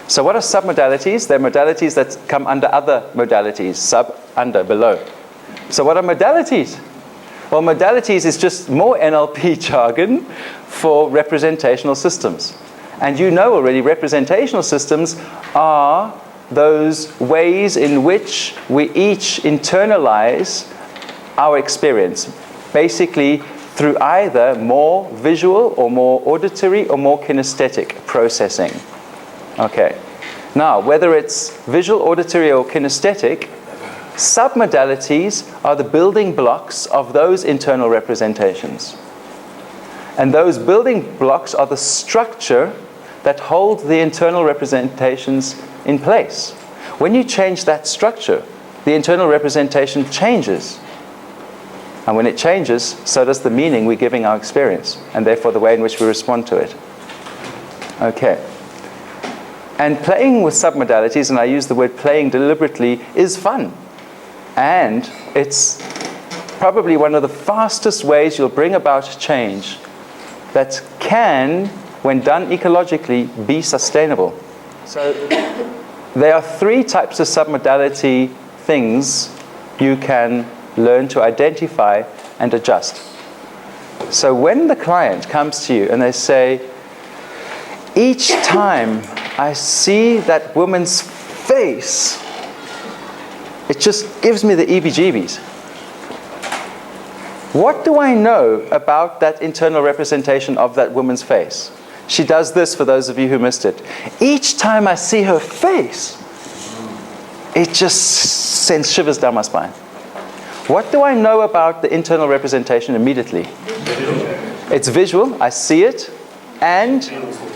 So what are submodalities? They're modalities that come under other modalities, sub, under, below. So what are modalities? Well, modalities is just more NLP jargon for representational systems. And you know already, representational systems are those ways in which we each internalize our experience, basically through either more visual or more auditory or more kinesthetic processing. Okay. Now, whether it's visual, auditory, or kinesthetic, submodalities are the building blocks of those internal representations. And those building blocks are the structure that hold the internal representations in place. When you change that structure, the internal representation changes. And when it changes, so does the meaning we're giving our experience, and therefore the way in which we respond to it. Okay. And playing with submodalities, and I use the word playing deliberately, is fun. And it's probably one of the fastest ways you'll bring about change that can, when done ecologically, be sustainable. So there are 3 types of submodality things you can learn to identify and adjust. So when the client comes to you and they say, each time I see that woman's face, it just gives me the EBGBs. What do I know about that internal representation of that woman's face? She does this, for those of you who missed it. Each time I see her face, it just sends shivers down my spine. What do I know about the internal representation immediately? It's visual, I see it, and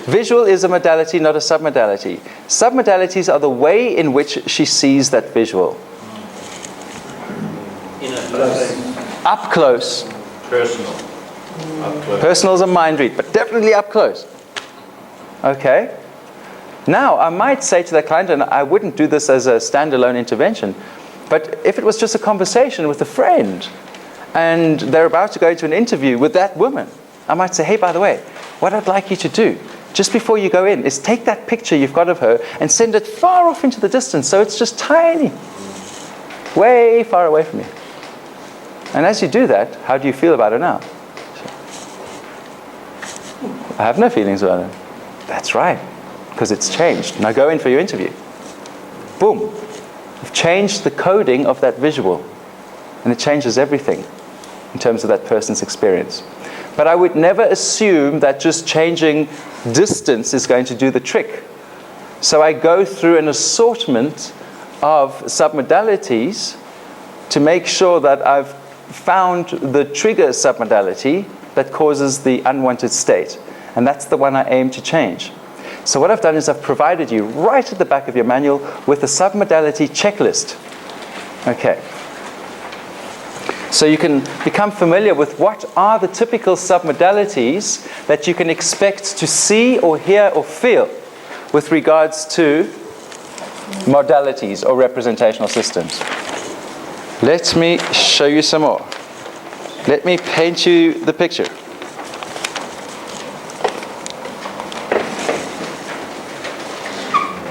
visual is a modality, not a submodality. Submodalities are the way in which she sees that visual. Up close. Personal. Up close. Personal is a mind read, but definitely up close. Okay. Now, I might say to the client, and I wouldn't do this as a standalone intervention, but if it was just a conversation with a friend, and they're about to go into an interview with that woman, I might say, hey, by the way, what I'd like you to do, just before you go in, is take that picture you've got of her and send it far off into the distance, so it's just tiny, way far away from you. And as you do that, how do you feel about her now? I have no feelings about her. That's right, because it's changed. Now go in for your interview. Boom. You've changed the coding of that visual, and it changes everything in terms of that person's experience. But I would never assume that just changing distance is going to do the trick. So I go through an assortment of submodalities to make sure that I've found the trigger submodality that causes the unwanted state. And that's the one I aim to change. So what I've done is I've provided you right at the back of your manual with a submodality checklist. Okay. So you can become familiar with what are the typical submodalities that you can expect to see or hear or feel with regards to modalities or representational systems. Let me show you some more. Let me paint you the picture.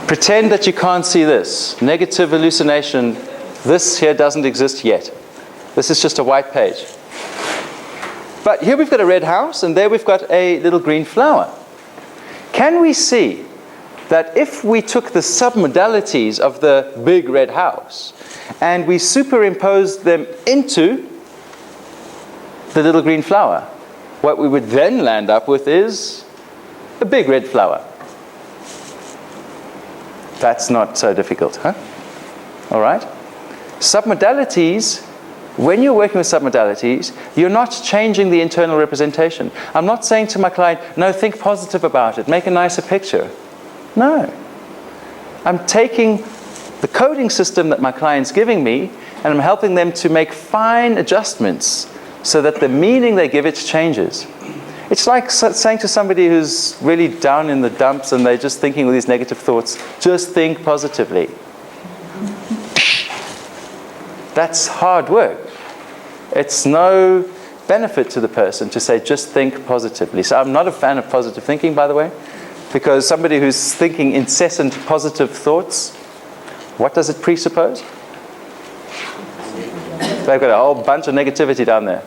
Pretend that you can't see this. Negative hallucination. This here doesn't exist yet. This is just a white page. But here we've got a red house, and there we've got a little green flower. Can we see that if we took the submodalities of the big red house and we superimposed them into the little green flower, what we would then land up with is a big red flower? That's not so difficult, huh? All right? Submodalities, when you're working with submodalities, you're not changing the internal representation. I'm not saying to my client, no, think positive about it, make a nicer picture. No. I'm taking the coding system that my client's giving me, and I'm helping them to make fine adjustments so that the meaning they give it changes. It's like saying to somebody who's really down in the dumps and they're just thinking all these negative thoughts, just think positively. That's hard work. It's no benefit to the person to say, just think positively. So I'm not a fan of positive thinking, by the way. Because somebody who's thinking incessant positive thoughts, what does it presuppose? They've got a whole bunch of negativity down there.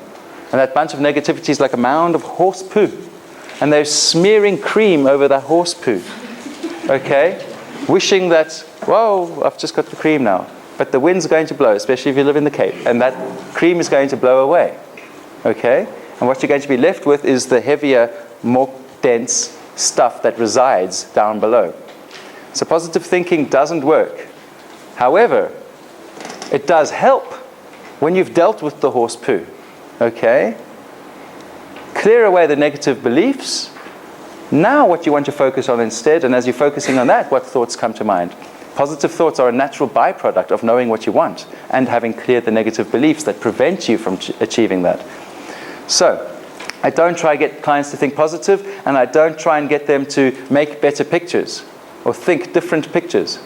And that bunch of negativity is like a mound of horse poo. And they're smearing cream over that horse poo. Okay? Wishing that, whoa, I've just got the cream now. But the wind's going to blow, especially if you live in the Cape. And that cream is going to blow away. Okay? And what you're going to be left with is the heavier, more dense stuff that resides down below. So positive thinking doesn't work. However, it does help when you've dealt with the horse poo. Okay? Clear away the negative beliefs. Now what you want to focus on instead, and as you're focusing on that, what thoughts come to mind? Positive thoughts are a natural byproduct of knowing what you want and having cleared the negative beliefs that prevent you from achieving that. So, I don't try to get clients to think positive, and I don't try and get them to make better pictures or think different pictures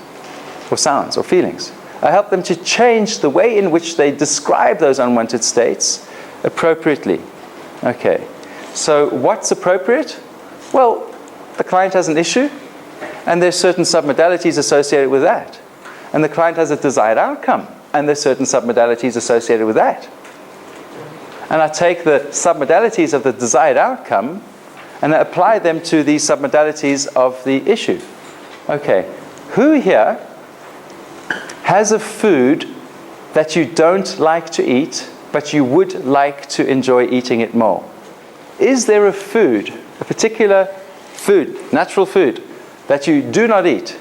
or sounds or feelings. I help them to change the way in which they describe those unwanted states appropriately. Okay, so what's appropriate? Well, the client has an issue, and there's certain submodalities associated with that. And the client has a desired outcome, and there's certain submodalities associated with that. And I take the submodalities of the desired outcome and I apply them to the submodalities of the issue. Okay, who here has a food that you don't like to eat, but you would like to enjoy eating it more? Is there a food, a particular food, natural food, that you do not eat,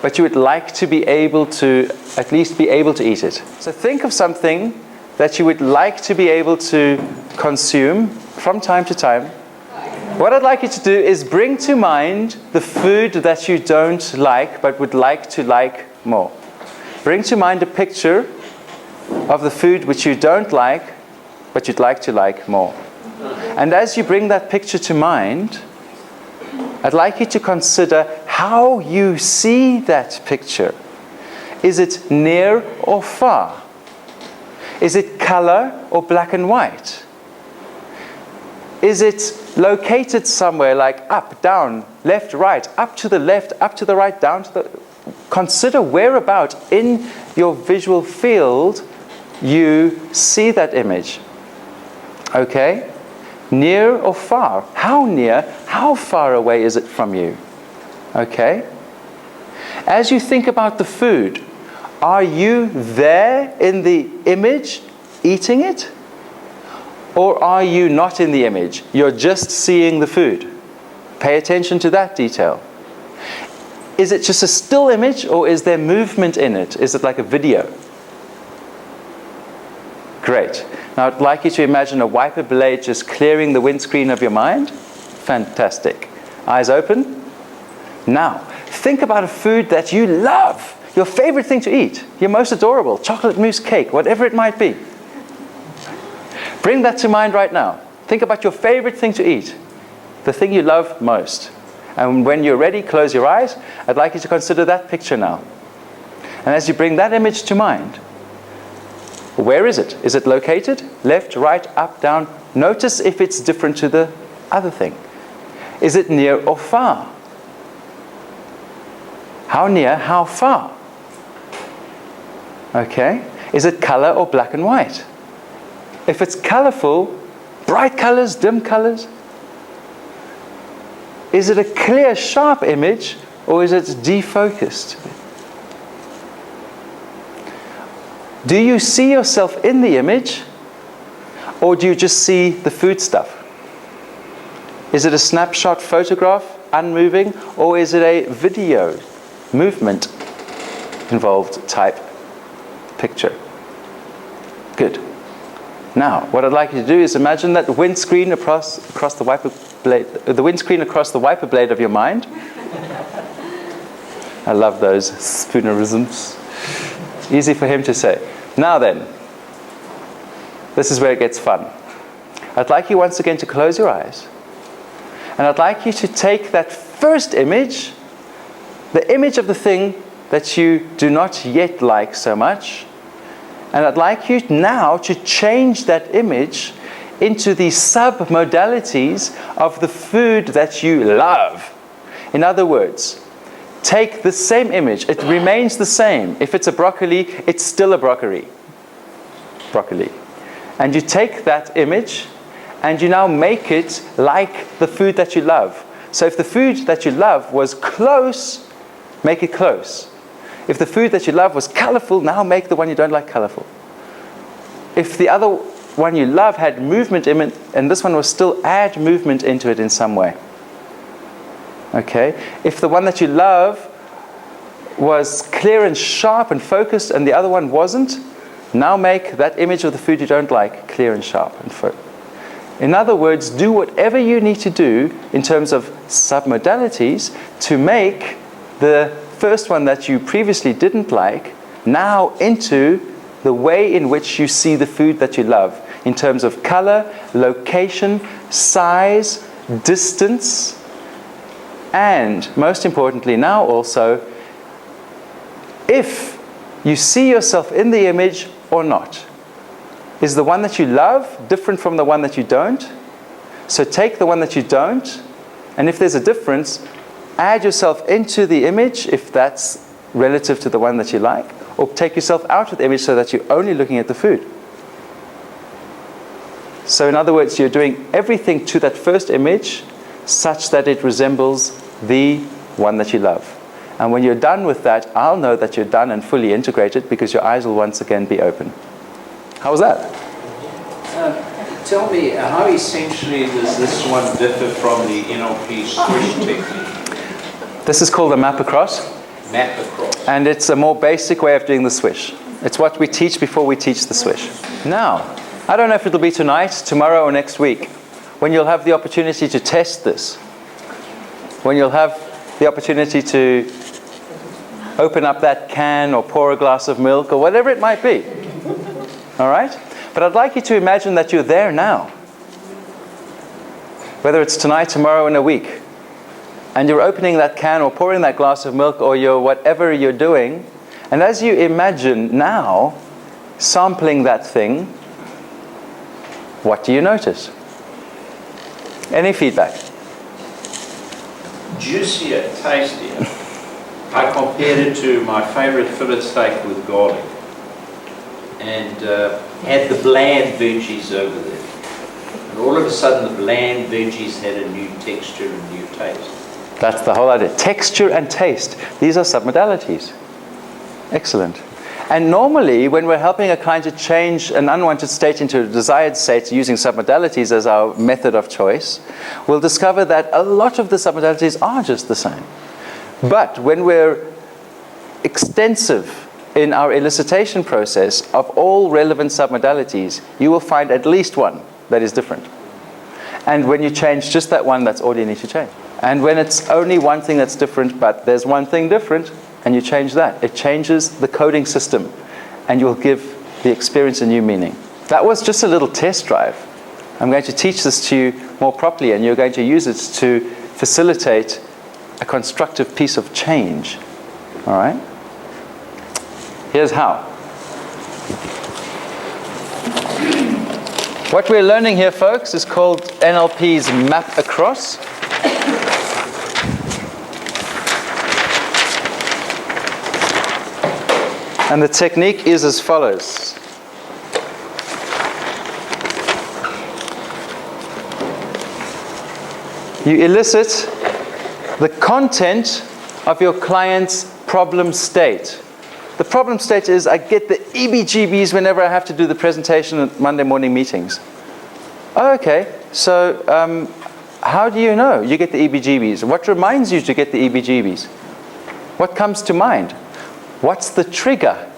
but you would like to be able to, at least be able to eat it? So think of something that you would like to be able to consume from time to time. What I'd like you to do is bring to mind the food that you don't like but would like to like more. Bring to mind a picture of the food which you don't like but you'd like to like more. And as you bring that picture to mind, I'd like you to consider how you see that picture. Is it near or far? Is it color or black and white? Is it located somewhere like up, down, left, right, up to the left, up to the right, down to the... Consider whereabout in your visual field you see that image. Okay? Near or far? How near, how far away is it from you? Okay? As you think about the food, are you there in the image eating it? Or are you not in the image? You're just seeing the food. Pay attention to that detail. Is it just a still image or is there movement in it? Is it like a video? Great. Now I'd like you to imagine a wiper blade just clearing the windscreen of your mind. Fantastic. Eyes open. Now, think about a food that you love. Your favorite thing to eat, your most adorable, chocolate mousse cake, whatever it might be. Bring that to mind right now. Think about your favorite thing to eat, the thing you love most. And when you're ready, close your eyes. I'd like you to consider that picture now. And as you bring that image to mind, where is it? Is it located? Left, right, up, down? Notice if it's different to the other thing. Is it near or far? How near, how far? Okay. Is it color or black and white? If it's colorful, bright colors, dim colors, is it a clear, sharp image or is it defocused? Do you see yourself in the image or do you just see the food stuff? Is it a snapshot photograph, unmoving, or is it a video, movement involved type picture? Good. Now, what I'd like you to do is imagine that windscreen across the wiper blade, the windscreen across the wiper blade of your mind. I love those spoonerisms. Easy for him to say. Now then, this is where it gets fun. I'd like you once again to close your eyes. And I'd like you to take that first image, the image of the thing that you do not yet like so much, and I'd like you now to change that image into the submodalities of the food that you love. In other words, take the same image. It remains the same. If it's a broccoli, it's still a broccoli. And you take that image and you now make it like the food that you love. So if the food that you love was close, make it close. If the food that you love was colorful, now make the one you don't like colorful. If the other one you love had movement in it, and this one was still, add movement into it in some way. Okay? If the one that you love was clear and sharp and focused and the other one wasn't, now make that image of the food you don't like clear and sharp and focused. In other words, do whatever you need to do in terms of submodalities to make the first one that you previously didn't like now into the way in which you see the food that you love in terms of color, location, size, distance, and most importantly now also, if you see yourself in the image or not. Is the one that you love different from the one that you don't? So take the one that you don't, and if there's a difference, add yourself into the image if that's relative to the one that you like, or take yourself out of the image so that you're only looking at the food. So in other words, you're doing everything to that first image such that it resembles the one that you love. And when you're done with that, I'll know that you're done and fully integrated because your eyes will once again be open. How was that? Tell me, how essentially does this one differ from the NLP swish technique? This is called a Map Across. Map Across. And it's a more basic way of doing the swish. It's what we teach before we teach the swish. Now, I don't know if it'll be tonight, tomorrow, or next week, when you'll have the opportunity to test this. When you'll have the opportunity to open up that can or pour a glass of milk or whatever it might be. All right? But I'd like you to imagine that you're there now. Whether it's tonight, tomorrow, in a week. And you're opening that can or pouring that glass of milk or you're whatever you're doing. And as you imagine now sampling that thing, what do you notice? Any feedback? Juicier, tastier. I compared it to my favorite fillet steak with garlic. And had the bland veggies over there. And all of a sudden the bland veggies had a new texture and new taste. That's the whole idea. Texture and taste. These are submodalities. Excellent. And normally, when we're helping a client to change an unwanted state into a desired state using submodalities as our method of choice, we'll discover that a lot of the submodalities are just the same. But when we're extensive in our elicitation process of all relevant submodalities, you will find at least one that is different. And when you change just that one, that's all you need to change. And when it's only one thing that's different, but there's one thing different, and you change that, it changes the coding system, and you'll give the experience a new meaning. That was just a little test drive. I'm going to teach this to you more properly, and you're going to use it to facilitate a constructive piece of change. All right? Here's how. What we're learning here, folks, is called NLP's Map Across. And the technique is as follows. You elicit the content of your client's problem state. The problem state is, I get the EBGBs whenever I have to do the presentation at Monday morning meetings. Oh, okay, so how do you know you get the EBGBs? What reminds you to get the EBGBs? What comes to mind? What's the trigger?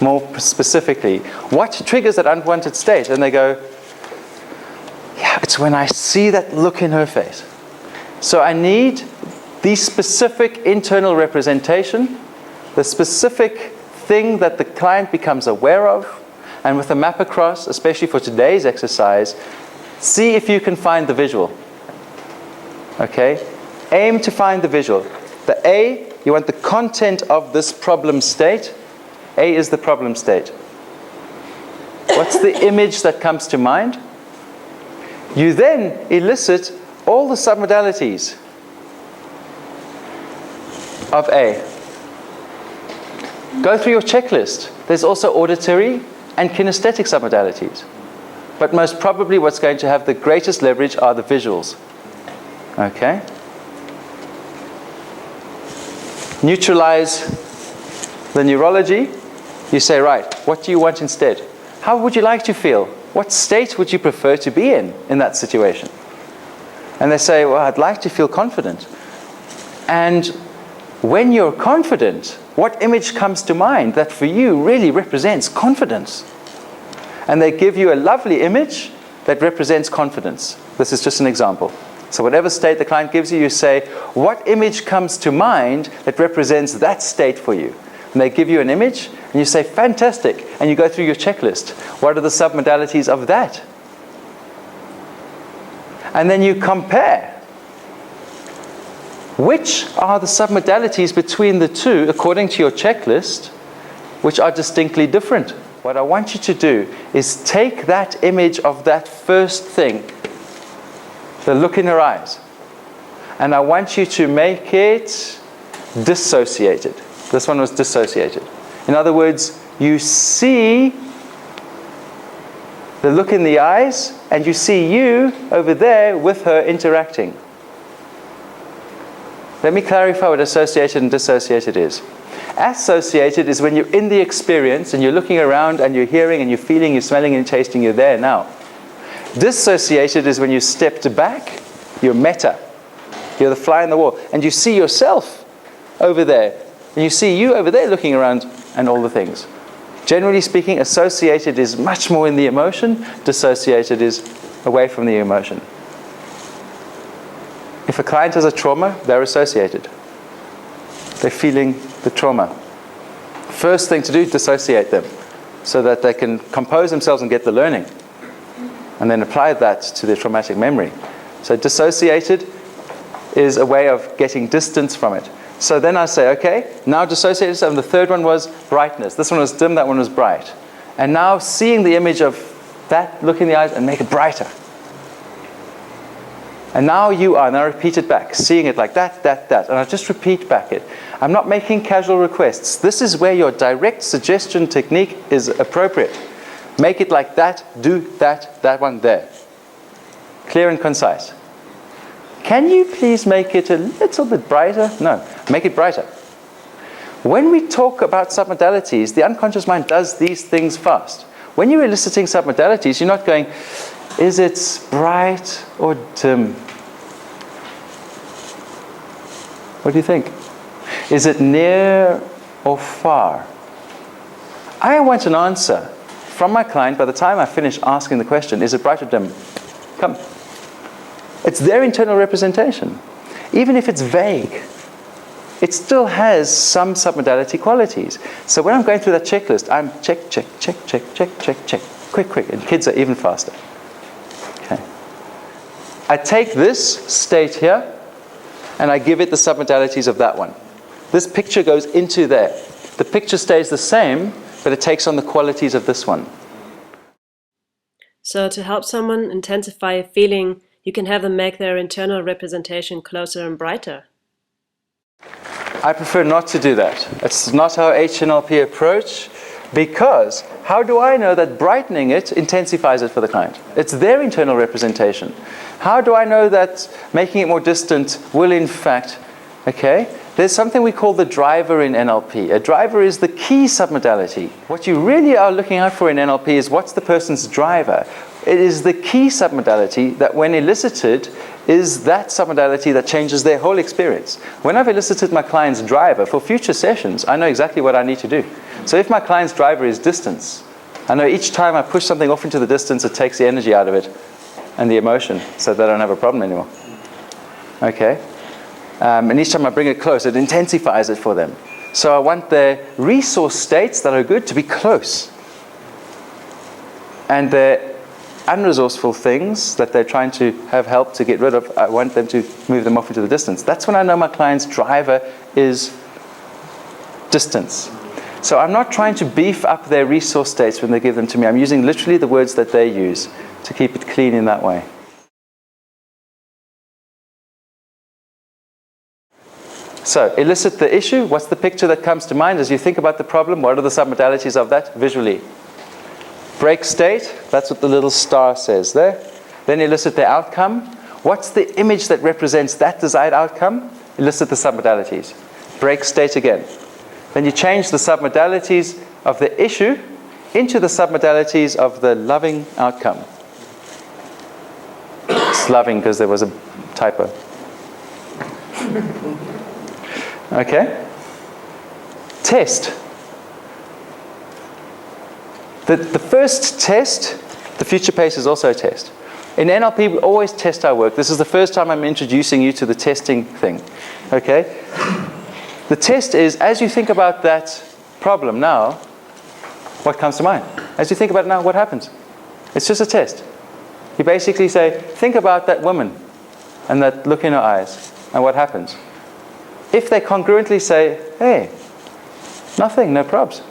More specifically, what triggers that unwanted state? And they go, yeah, it's when I see that look in her face. So I need the specific internal representation, the specific thing that the client becomes aware of, and with the map across, especially for today's exercise, see if you can find the visual. Okay? Aim to find the visual. The A, you want the content of this problem state. A is the problem state. What's the image that comes to mind? You then elicit all the submodalities of A. Go through your checklist. There's also auditory and kinesthetic submodalities. But most probably what's going to have the greatest leverage are the visuals. Okay? Neutralize the neurology. You say, right, what do you want instead? How would you like to feel? What state would you prefer to be in that situation? And they say, well, I'd like to feel confident. And when you're confident, what image comes to mind that for you really represents confidence? And they give you a lovely image that represents confidence. This is just an example. So whatever state the client gives you, you say, what image comes to mind that represents that state for you? And they give you an image, and you say, fantastic. And you go through your checklist. What are the submodalities of that? And then you compare. Which are the submodalities between the two, according to your checklist, which are distinctly different? What I want you to do is take that image of that first thing, the look in her eyes, and I want you to make it dissociated. This one was dissociated. In other words, you see the look in the eyes, and you see you over there with her interacting. Let me clarify what associated and dissociated is. Associated is when you're in the experience and you're looking around and you're hearing and you're feeling, you're smelling and tasting, you're there now. Dissociated is when you stepped back, you're meta. You're the fly in the wall. And you see yourself over there. And you see you over there looking around and all the things. Generally speaking, associated is much more in the emotion. Dissociated is away from the emotion. If a client has a trauma, they're associated. They're feeling the trauma. First thing to do, dissociate them so that they can compose themselves and get the learning. And then apply that to their traumatic memory. So dissociated is a way of getting distance from it. So then I say, okay, now dissociated, and the third one was brightness. This one was dim, that one was bright. And now seeing the image of that look in the eyes and make it brighter. And now you are, and I repeat it back, seeing it like that, and I just repeat back it. I'm not making casual requests. This is where your direct suggestion technique is appropriate. Make it like that, do that one there. Clear and concise. Can you please make it a little bit brighter? No, make it brighter. When we talk about submodalities, the unconscious mind does these things fast. When you're eliciting submodalities, you're not going, is it bright or dim? What do you think? Is it near or far? I want an answer from my client by the time I finish asking the question, is it bright or dim? Come. It's their internal representation. Even if it's vague, it still has some submodality qualities. So when I'm going through that checklist, I'm check. Quick. And kids are even faster. Okay. I take this state here, and I give it the submodalities of that one. This picture goes into there. The picture stays the same, but it takes on the qualities of this one. So to help someone intensify a feeling, you can have them make their internal representation closer and brighter. I prefer not to do that. It's not our HNLP approach, because how do I know that brightening it intensifies it for the client? It's their internal representation. How do I know that making it more distant will in fact, okay? There's something we call the driver in NLP. A driver is the key submodality. What you really are looking out for in NLP is what's the person's driver. It is the key submodality that when elicited is that submodality that changes their whole experience. When I've elicited my client's driver for future sessions, I know exactly what I need to do. So if my client's driver is distance, I know each time I push something off into the distance, it takes the energy out of it and the emotion so they don't have a problem anymore. Okay? And each time I bring it close, it intensifies it for them. So I want their resource states that are good to be close. And their unresourceful things that they're trying to have help to get rid of, I want them to move them off into the distance. That's when I know my client's driver is distance. So I'm not trying to beef up their resource states when they give them to me. I'm using literally the words that they use to keep it clean in that way. So, elicit the issue. What's the picture that comes to mind as you think about the problem? What are the submodalities of that visually? Break state, that's what the little star says there. Then elicit the outcome. What's the image that represents that desired outcome? Elicit the submodalities. Break state again. Then you change the submodalities of the issue into the submodalities of the loving outcome. It's loving because there was a typo. Okay? Test. The first test, the future pace is also a test. In NLP, we always test our work. This is the first time I'm introducing you to the testing thing. Okay? The test is, as you think about that problem now, what comes to mind? As you think about it now, what happens? It's just a test. You basically say, think about that woman and that look in her eyes, and what happens? If they congruently say, hey, nothing, no probs,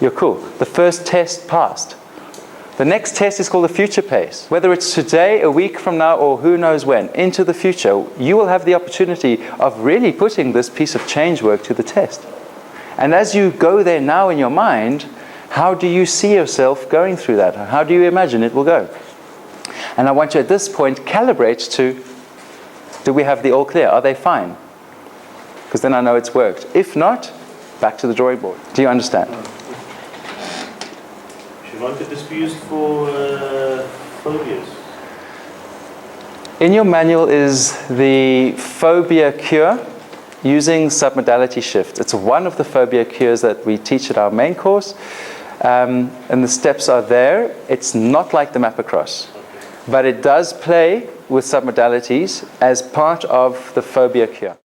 you're cool. The first test passed. The next test is called the future pace. Whether it's today, a week from now, or who knows when, into the future, you will have the opportunity of really putting this piece of change work to the test. And as you go there now in your mind, how do you see yourself going through that? How do you imagine it will go? And I want you at this point calibrate to, do we have the all clear? Are they fine? Because then I know it's worked. If not, back to the drawing board. Do you understand? Jevon, could this be used for phobias? In your manual is the phobia cure using submodality shift. It's one of the phobia cures that we teach at our main course. And the steps are there. It's not like the Map Across. But it does play with submodalities as part of the phobia cure.